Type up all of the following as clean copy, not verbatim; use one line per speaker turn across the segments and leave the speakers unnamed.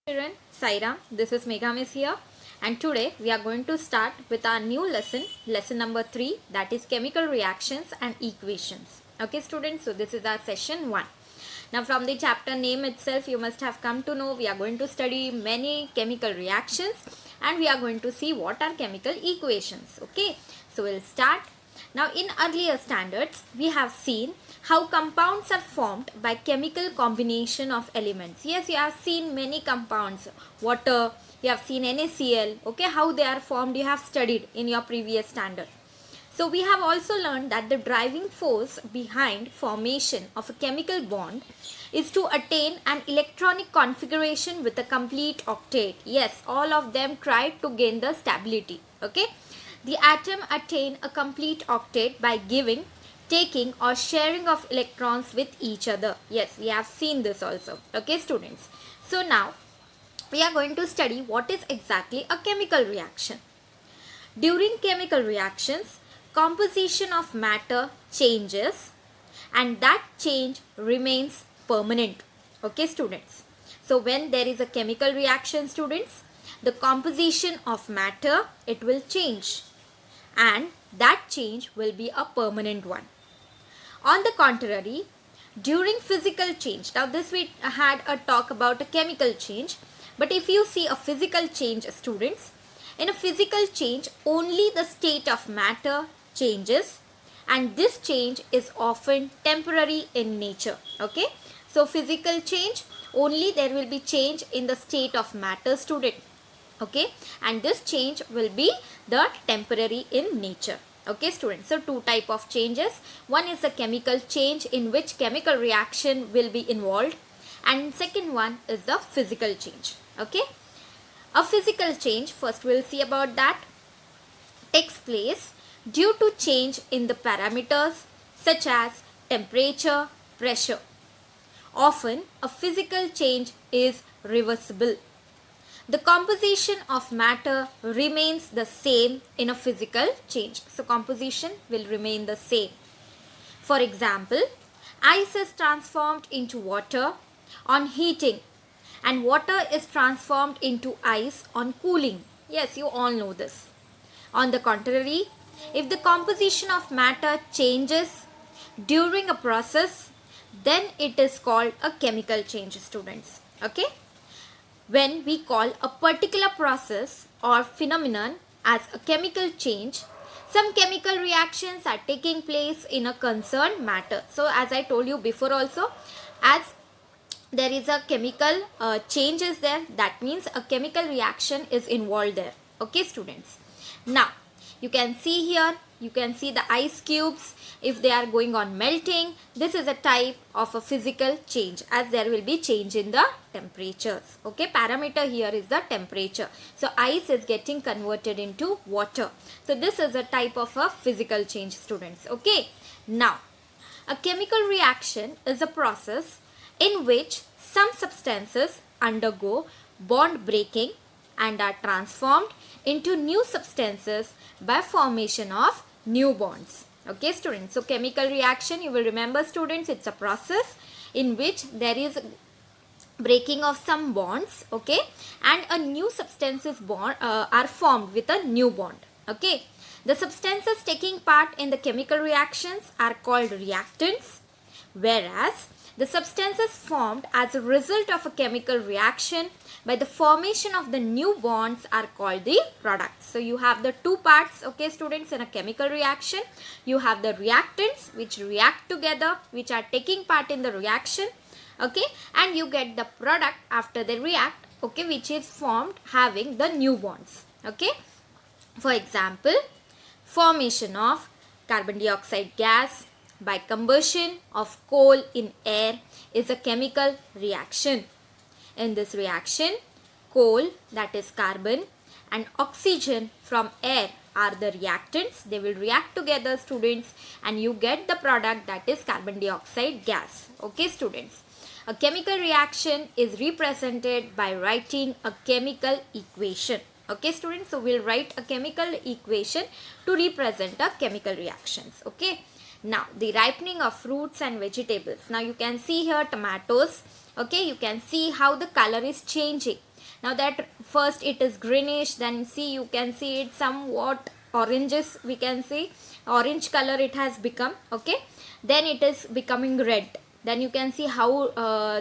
Children, Sairam, this is Meghamis here, and today we are going to start with our new lesson number 3, that is chemical reactions and equations. Okay students, so this is our session 1. Now from the chapter name itself you must have come to know we are going to study many chemical reactions and we are going to see what are chemical equations. Okay, so we'll start. Now in earlier standards we have seen how compounds are formed by chemical combination of elements. Yes, you have seen many compounds, water, you have seen NaCl, okay, how they are formed you have studied in your previous standard. So we have also learned that the driving force behind formation of a chemical bond is to attain an electronic configuration with a complete octet. Yes, all of them tried to gain the stability, okay. The atom attain a complete octet by giving, taking or sharing of electrons with each other. Yes, we have seen this also. Okay students. So now we are going to study what is exactly a chemical reaction. During chemical reactions, composition of matter changes and that change remains permanent. Okay students. So when there is a chemical reaction students, the composition of matter, it will change and that change will be a permanent one. On the contrary, during physical change, now this we had a talk about a chemical change, but if you see a physical change students, in a physical change only the state of matter changes and this change is often temporary in nature. Okay, so physical change only there will be change in the state of matter student. Okay, and this change will be the temporary in nature. Okay students, so two type of changes. One is a chemical change in which chemical reaction will be involved and second one is the physical change. Okay, a physical change, first we'll see about that, takes place due to change in the parameters such as temperature, pressure. Often a physical change is reversible. The composition of matter remains the same in a physical change. So composition will remain the same. For example, ice is transformed into water on heating and water is transformed into ice on cooling. Yes, you all know this. On the contrary, if the composition of matter changes during a process, then it is called a chemical change students. Okay. When we call a particular process or phenomenon as a chemical change, some chemical reactions are taking place in a concerned matter. So as I told you before also, as there is a chemical change is there, that means a chemical reaction is involved there. Okay students. Now you can see here, you can see the ice cubes, if they are going on melting, this is a type of a physical change as there will be change in the temperatures. Okay, parameter here is the temperature. So ice is getting converted into water. So this is a type of a physical change students. Okay, now a chemical reaction is a process in which some substances undergo bond breaking and are transformed into new substances by formation of new bonds. Okay students, so chemical reaction, you will remember students, it's a process in which there is breaking of some bonds, okay, and a new substances bond are formed with a new bond. Okay, the substances taking part in the chemical reactions are called reactants, whereas the substances formed as a result of a chemical reaction by the formation of the new bonds are called the products. So you have the two parts, okay students, in a chemical reaction. You have the reactants which react together, which are taking part in the reaction, okay, and you get the product after they react, okay, which is formed having the new bonds. Okay, for example, formation of carbon dioxide gas by combustion of coal in air is a chemical reaction. In this reaction, coal, that is carbon, and oxygen from air are the reactants. They will react together students and you get the product, that is carbon dioxide gas. Okay students. A chemical reaction is represented by writing a chemical equation. Okay students, so we'll write a chemical equation to represent a chemical reactions. Okay. Now the ripening of fruits and vegetables. Now you can see here tomatoes. Okay, you can see how the color is changing. Now that first it is greenish, then see, you can see it somewhat oranges, we can see orange color it has become. Okay, then it is becoming red. Then you can see how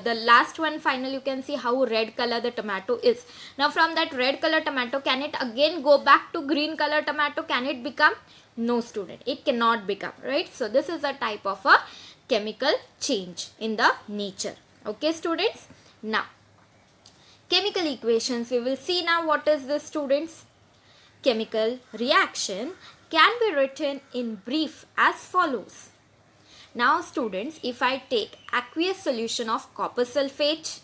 the last one final, you can see how red color the tomato is. Now from that red color tomato, can it again go back to green color tomato? Can it become? No student, it cannot become, right? So this is a type of a chemical change in the nature. Okay students, now chemical equations, we will see now what is this students. Chemical reaction can be written in brief as follows. Now students, if I take aqueous solution of copper sulfate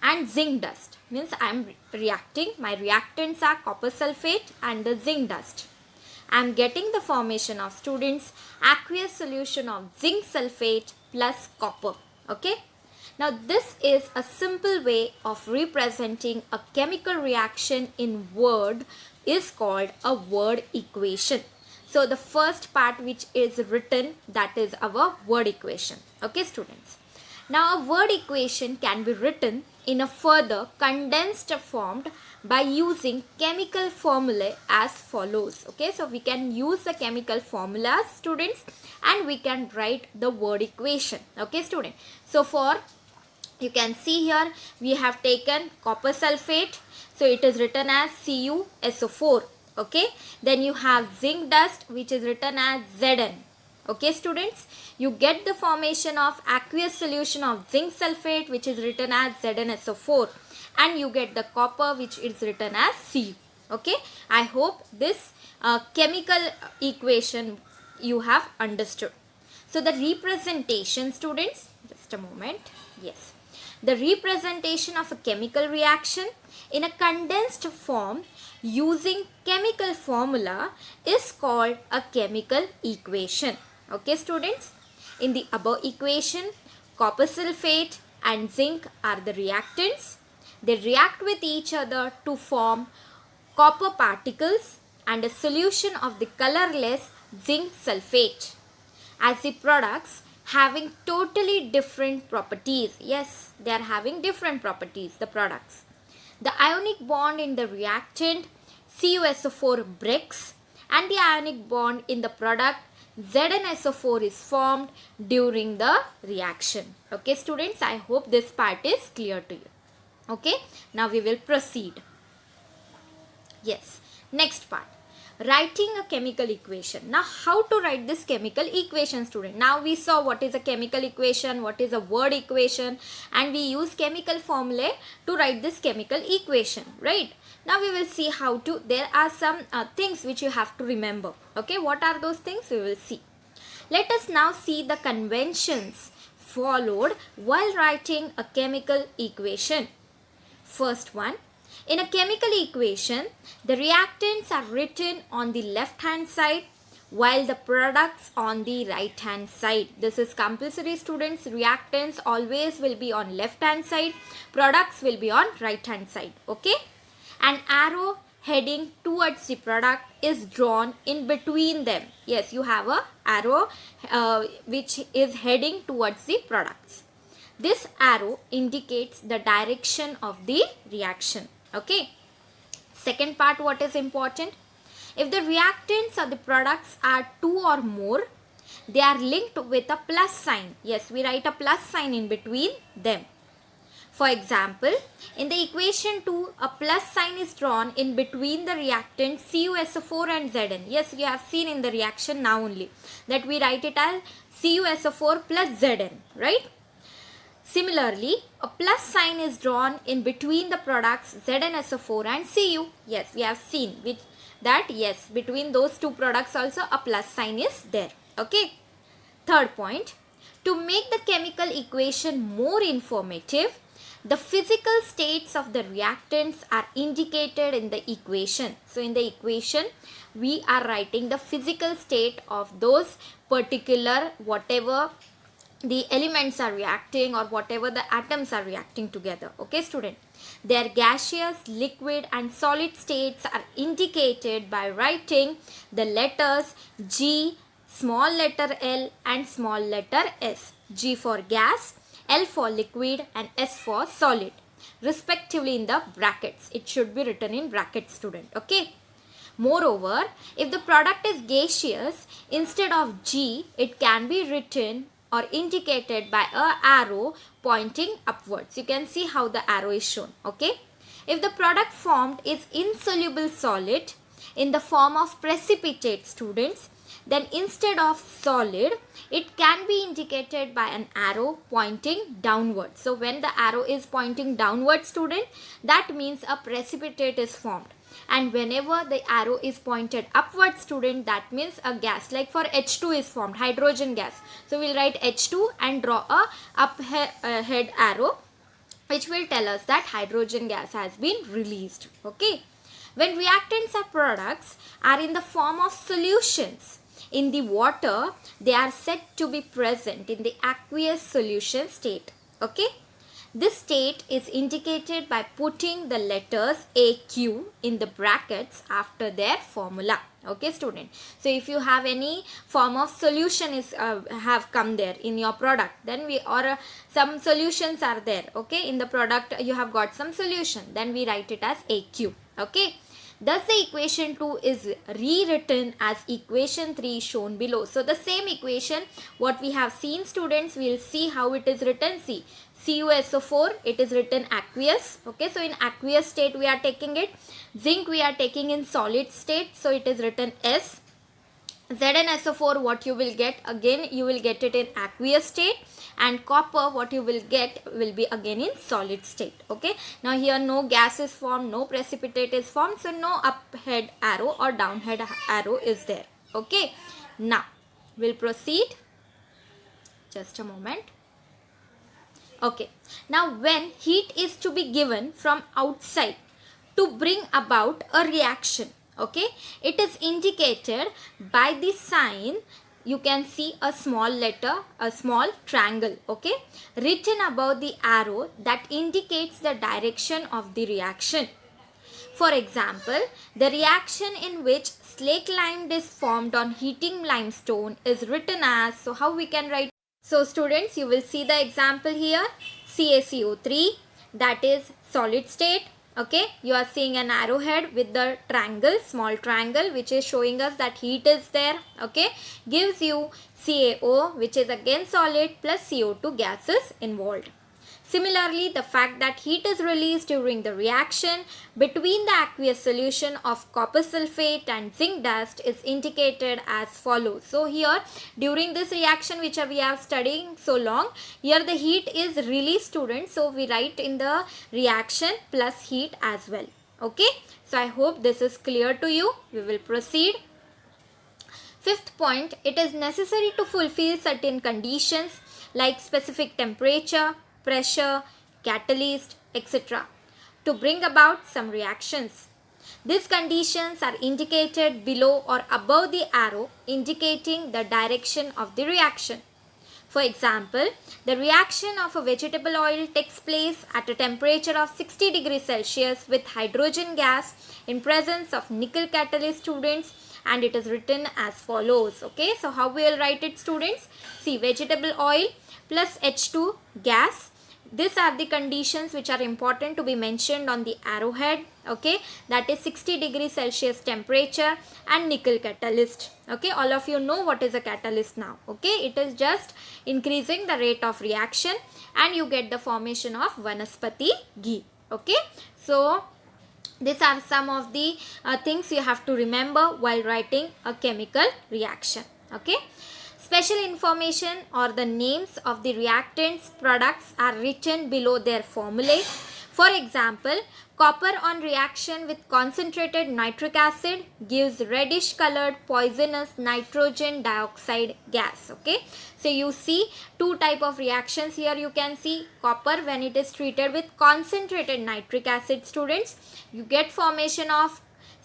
and zinc dust, means I am reacting, my reactants are copper sulfate and the zinc dust. I am getting the formation of students aqueous solution of zinc sulfate plus copper. Okay. Now this is a simple way of representing a chemical reaction in word is called a word equation. So the first part which is written, that is our word equation. Okay students. Now a word equation can be written in a further condensed form by using chemical formulae as follows. Okay, so we can use the chemical formulas students and we can write the word equation. Okay student. So for, you can see here we have taken copper sulfate, so it is written as CuSO4. Okay, then you have zinc dust which is written as Zn. Okay students, you get the formation of aqueous solution of zinc sulfate which is written as ZnSO4, and you get the copper which is written as Cu. Okay, I hope this chemical equation you have understood. So the representation students, just a moment, yes, the representation of a chemical reaction in a condensed form using chemical formula is called a chemical equation. Okay students, in the above equation, copper sulfate and zinc are the reactants. They react with each other to form copper particles and a solution of the colorless zinc sulfate as the products having totally different properties. Yes, they are having different properties, the products. The ionic bond in the reactant CuSO4 breaks and the ionic bond in the product ZnSO4 is formed during the reaction. Okay students, I hope this part is clear to you. Okay, now we will proceed. Yes, next part, writing a chemical equation. Now how to write this chemical equation student? Now we saw what is a chemical equation, what is a word equation, and we use chemical formulae to write this chemical equation, right? Now we will see how to, there are some things which you have to remember. Okay, what are those things? We will see. Let us now see the conventions followed while writing a chemical equation. First one, in a chemical equation, the reactants are written on the left hand side while the products on the right hand side. This is compulsory students. Reactants always will be on left hand side, products will be on right hand side. Okay, an arrow heading towards the product is drawn in between them. Yes, you have a arrow which is heading towards the products. This arrow indicates the direction of the reaction. Okay. Second part, what is important? If the reactants or the products are two or more, they are linked with a plus sign. Yes, we write a plus sign in between them. For example, in the equation 2, a plus sign is drawn in between the reactants CuSO4 and Zn. Yes, you have seen in the reaction now only that we write it as CuSO4 plus Zn, right? Similarly, a plus sign is drawn in between the products ZnSO4 and Cu. Yes, we have seen with that, yes, between those two products also a plus sign is there. Okay. Third point, to make the chemical equation more informative, the physical states of the reactants are indicated in the equation. So in the equation, we are writing the physical state of those particular whatever the elements are reacting or whatever the atoms are reacting together. Okay student, their gaseous, liquid and solid states are indicated by writing the letters G, small letter L and small letter S. G for gas, L for liquid and S for solid. respectively in the brackets. It should be written in brackets, student. Okay. Moreover, if the product is gaseous, instead of G, it can be written or indicated by a arrow pointing upwards. You can see how the arrow is shown. Okay. If the product formed is insoluble solid in the form of precipitate, students, then instead of solid, it can be indicated by an arrow pointing downward. So when the arrow is pointing downward, student, that means a precipitate is formed. And whenever the arrow is pointed upward, student, that means a gas. Like for H2 is formed, hydrogen gas. So we'll write H2 and draw a up head arrow, which will tell us that hydrogen gas has been released. Okay. When reactants or products are in the form of solutions in the water, they are said to be present in the aqueous solution state. Okay. This state is indicated by putting the letters AQ in the brackets after their formula. Okay, student. So if you have any form of solution is have come there in your product, then some solutions are there. Okay, in the product you have got some solution, then we write it as AQ. Okay. Thus the equation 2 is rewritten as equation 3 shown below. So the same equation what we have seen, students, we will see how it is written. See, CuSO4, it is written aqueous. Okay, so in aqueous state we are taking it. Zinc we are taking in solid state, so it is written S. ZnSO4, what you will get, again you will get it in aqueous state, and copper what you will get will be again in solid state. Okay, now here no gas is formed, no precipitate is formed, so no up head arrow or down head arrow is there. Okay, now we'll proceed. Just a moment. Okay, now when heat is to be given from outside to bring about a reaction, okay, it is indicated by the sign. You can see a small letter, a small triangle, okay, written above the arrow that indicates the direction of the reaction. For example, the reaction in which slake lime is formed on heating limestone is written as, so how we can write? So students, you will see the example here, CaCO3, that is solid state. Okay, you are seeing an arrowhead with the triangle, small triangle, which is showing us that heat is there. Okay, gives you CaO, which is again solid, plus CO2 gases involved. Similarly, the fact that heat is released during the reaction between the aqueous solution of copper sulfate and zinc dust is indicated as follows. So here during this reaction which we are studying so long, here the heat is released, students. So we write in the reaction plus heat as well. Okay. So I hope this is clear to you. We will proceed. Fifth point, it is necessary to fulfill certain conditions like specific temperature, pressure, catalyst, etc. to bring about some reactions. These conditions are indicated below or above the arrow indicating the direction of the reaction. For example, the reaction of a vegetable oil takes place at a temperature of 60 degrees Celsius with hydrogen gas in presence of nickel catalyst, students, and it is written as follows. Okay, so how we will write it, students? See, vegetable oil plus H2 gas. These are the conditions which are important to be mentioned on the arrowhead. Okay, that is 60 degrees Celsius temperature and nickel catalyst. Okay, all of you know what is a catalyst now. Okay, it is just increasing the rate of reaction and you get the formation of vanaspati ghee. Okay, so these are some of the things you have to remember while writing a chemical reaction. Okay. Special information or the names of the reactants products are written below their formulae. For example, copper on reaction with concentrated nitric acid gives reddish colored poisonous nitrogen dioxide gas. Okay, so you see two type of reactions here. You can see copper when it is treated with concentrated nitric acid, students, you get formation of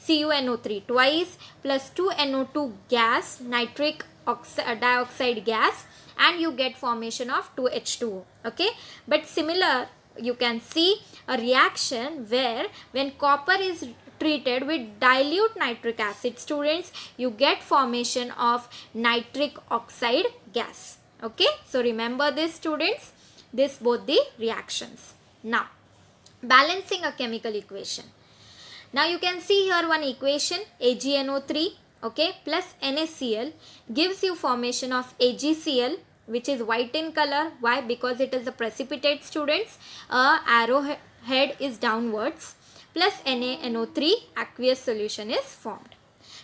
CuNO3 twice plus 2NO2 gas, nitric dioxide gas, and you get formation of 2H2O. Okay, but similar you can see a reaction where when copper is treated with dilute nitric acid, students, you get formation of nitric oxide gas. Okay, so remember this, students, this both the reactions. Now balancing a chemical equation. Now you can see here one equation, AgNO3, okay, plus NaCl gives you formation of AgCl, which is white in color. Why? Because it is a precipitate, students. Arrowhead is downwards, plus NaNO3 aqueous solution is formed.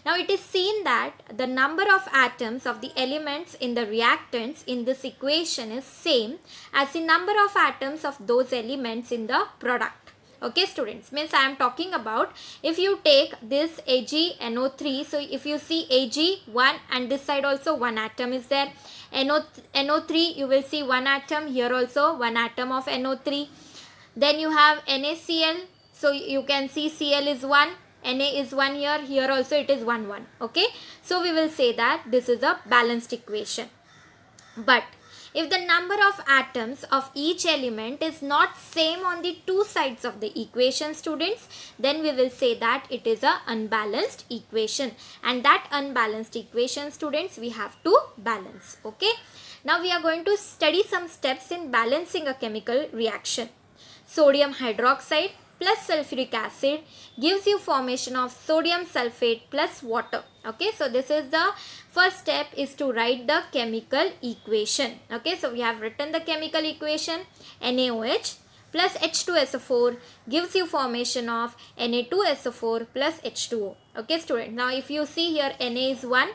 Now it is seen that the number of atoms of the elements in the reactants in this equation is same as the number of atoms of those elements in the product. Okay, students, means I am talking about if you take this AgNO3, so if you see Ag1 and this side also one atom is there. NO3 you will see one atom, here also one atom of NO3. Then you have NaCl, so you can see Cl is 1, Na is 1 here, here also it is 1 1. Okay, so we will say that this is a balanced equation. But if the number of atoms of each element is not same on the two sides of the equation, students, then we will say that it is a unbalanced equation, and that unbalanced equation, students, we have to balance. Okay, now we are going to study some steps in balancing a chemical reaction. Sodium hydroxide plus sulfuric acid gives you formation of sodium sulfate plus water. Okay, so this is the first step, is to write the chemical equation. Okay, so we have written the chemical equation. NaOH plus H2SO4 gives you formation of Na2SO4 plus H2O. Okay, student, now if you see here, Na is 1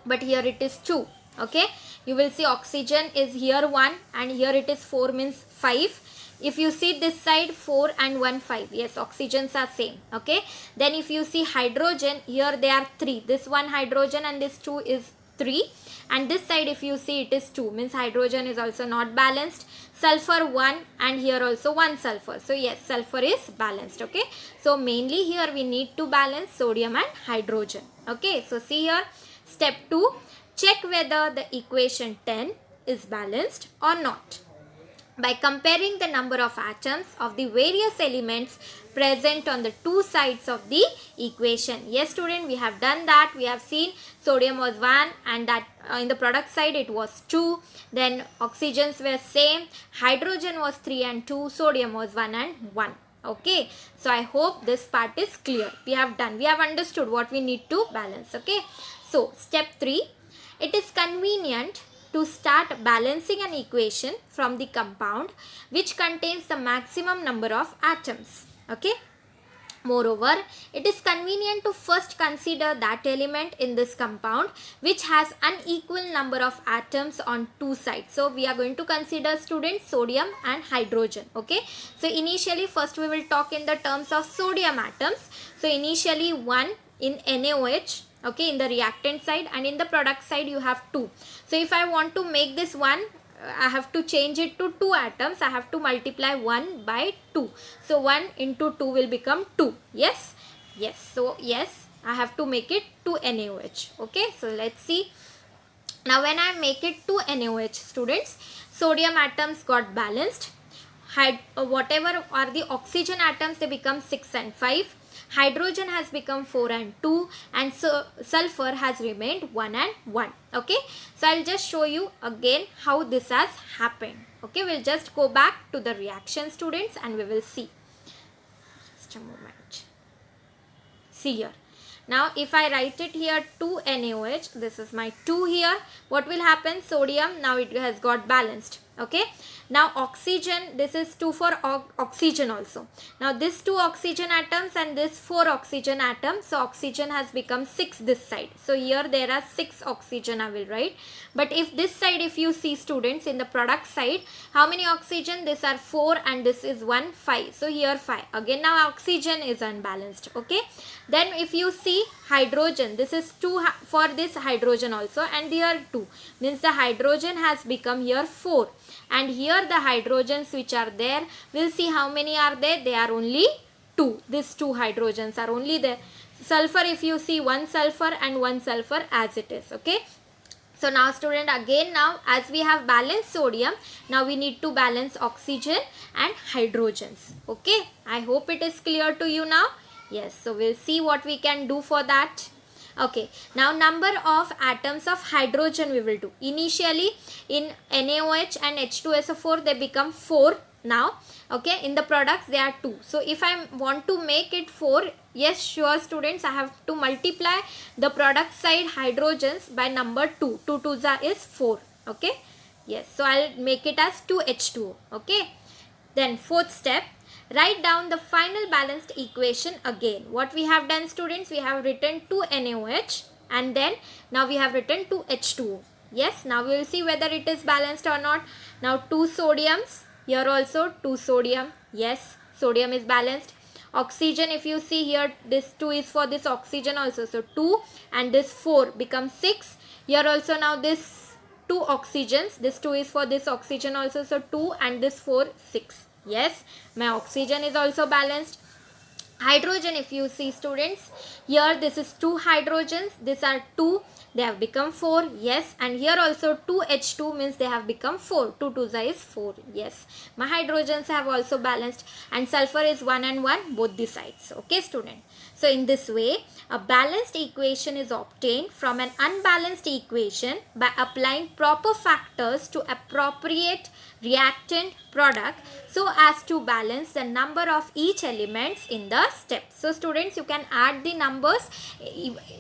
but here it is 2. Okay, you will see oxygen is here 1 and here it is 4, means 5. If you see this side, 4 and 1 5, yes, oxygens are same. Okay, then if you see hydrogen, here they are 3, this one hydrogen and this 2 is 3, and this side if you see it is 2, means hydrogen is also not balanced. Sulfur 1 and here also 1 sulfur, so yes, sulfur is balanced. Okay, so mainly here we need to balance sodium and hydrogen. Okay, so see here, step 2, check whether the equation 10 is balanced or not by comparing the number of atoms of the various elements present on the two sides of the equation. Yes, student, we have done that. We have seen sodium was 1 and that in the product side it was 2. Then oxygens were same. Hydrogen was 3 and 2. Sodium was 1 and 1. Okay, so I hope this part is clear. We have done. We have understood what we need to balance. Okay, so step 3. It is convenient to start balancing an equation from the compound which contains the maximum number of atoms. Okay. Moreover, it is convenient to first consider that element in this compound which has unequal number of atoms on two sides. So we are going to consider, students, sodium and hydrogen. Okay. So initially first we will talk in the terms of sodium atoms. So initially 1 in NaOH. Okay, in the reactant side, and in the product side you have 2. So if I want to make this 1, I have to change it to 2 atoms. I have to multiply 1 by 2. So 1 into 2 will become 2. Yes? Yes. So yes, I have to make it 2 NaOH. Okay, so let's see. Now when I make it 2 NaOH, students, sodium atoms got balanced. Whatever are the oxygen atoms, they become 6 and 5. Hydrogen has become 4 and 2, and so sulfur has remained 1 and 1. Okay, so I'll just show you again how this has happened. Okay, we'll just go back to the reaction, students, and we will see. Just a moment. See here. Now if I write it here 2 NaOH, this is my 2 here. What will happen? Sodium, now it has got balanced. Okay, now oxygen, this is 2 for oxygen also. Now this 2 oxygen atoms and this 4 oxygen atoms, so oxygen has become 6 this side. So here there are 6 oxygen I will write. But if this side, if you see, students, in the product side, how many oxygen? These are 4 and this is 1, 5. So here 5. Again now oxygen is unbalanced. Okay, then if you see hydrogen, this is 2 for this hydrogen also, and here 2, means the hydrogen has become here 4. And here the hydrogens which are there, we'll see how many are there. They are only 2. These 2 hydrogens are only there. Sulfur, if you see, 1 sulfur and 1 sulfur as it is. Okay. So now, student, again now as we have balanced sodium, now we need to balance oxygen and hydrogens. Okay. I hope it is clear to you now. Yes. So we'll see what we can do for that. Okay, now number of atoms of hydrogen we will do. Initially in NaOH and H2SO4 they become 4. now. Okay, in the products there are 2. So if I want to make it 4, yes, sure students, I have to multiply the product side hydrogens by number 2. 2 2s is 4. Okay, yes, so I'll make it as 2H2O. Okay, then fourth step, write down the final balanced equation again. What we have done students, we have written 2NaOH and then now we have written 2H2O. Yes, now we will see whether it is balanced or not. Now 2 sodiums, here also 2 sodium. Yes, sodium is balanced. Oxygen, if you see here, this 2 is for this oxygen also. So 2 and this 4 becomes 6. Here also now this 2 oxygens, this 2 is for this oxygen also. So 2 and this 4, 6. Yes, my oxygen is also balanced. Hydrogen, if you see students, here this is 2 hydrogens, these are 2, they have become 4. Yes, and here also 2H2 means they have become 4. 2 2s is 4. Yes, my hydrogens have also balanced, and sulfur is 1 and 1 both the sides. Okay student, so in this way a balanced equation is obtained from an unbalanced equation by applying proper factors to appropriate reactant product so as to balance the number of each elements in the step. So students, you can add the numbers,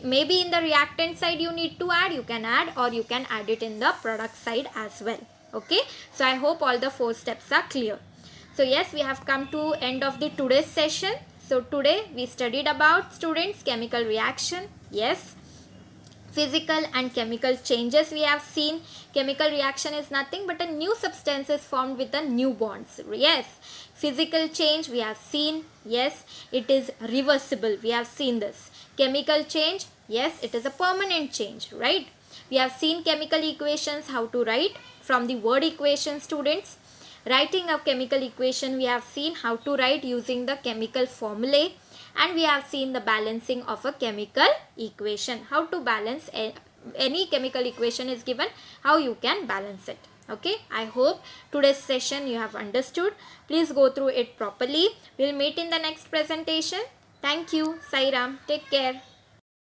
maybe in the reactant side you need to add, you can add, or you can add it in the product side as well. Okay, so I hope all the 4 steps are clear. So yes, we have come to end of the today's session. So today we studied about students chemical reaction. Yes, physical and chemical changes we have seen. Chemical reaction is nothing but a new substance is formed with the new bonds. Yes, physical change we have seen. Yes, it is reversible, we have seen this. Chemical change, yes, it is a permanent change, right? We have seen chemical equations, how to write from the word equation students. Writing a chemical equation, we have seen how to write using the chemical formulae, and we have seen the balancing of a chemical equation. How to balance any chemical equation is given, how you can balance it. Okay, I hope today's session you have understood. Please go through it properly. We'll meet in the next presentation. Thank you. Sai Ram. Take care.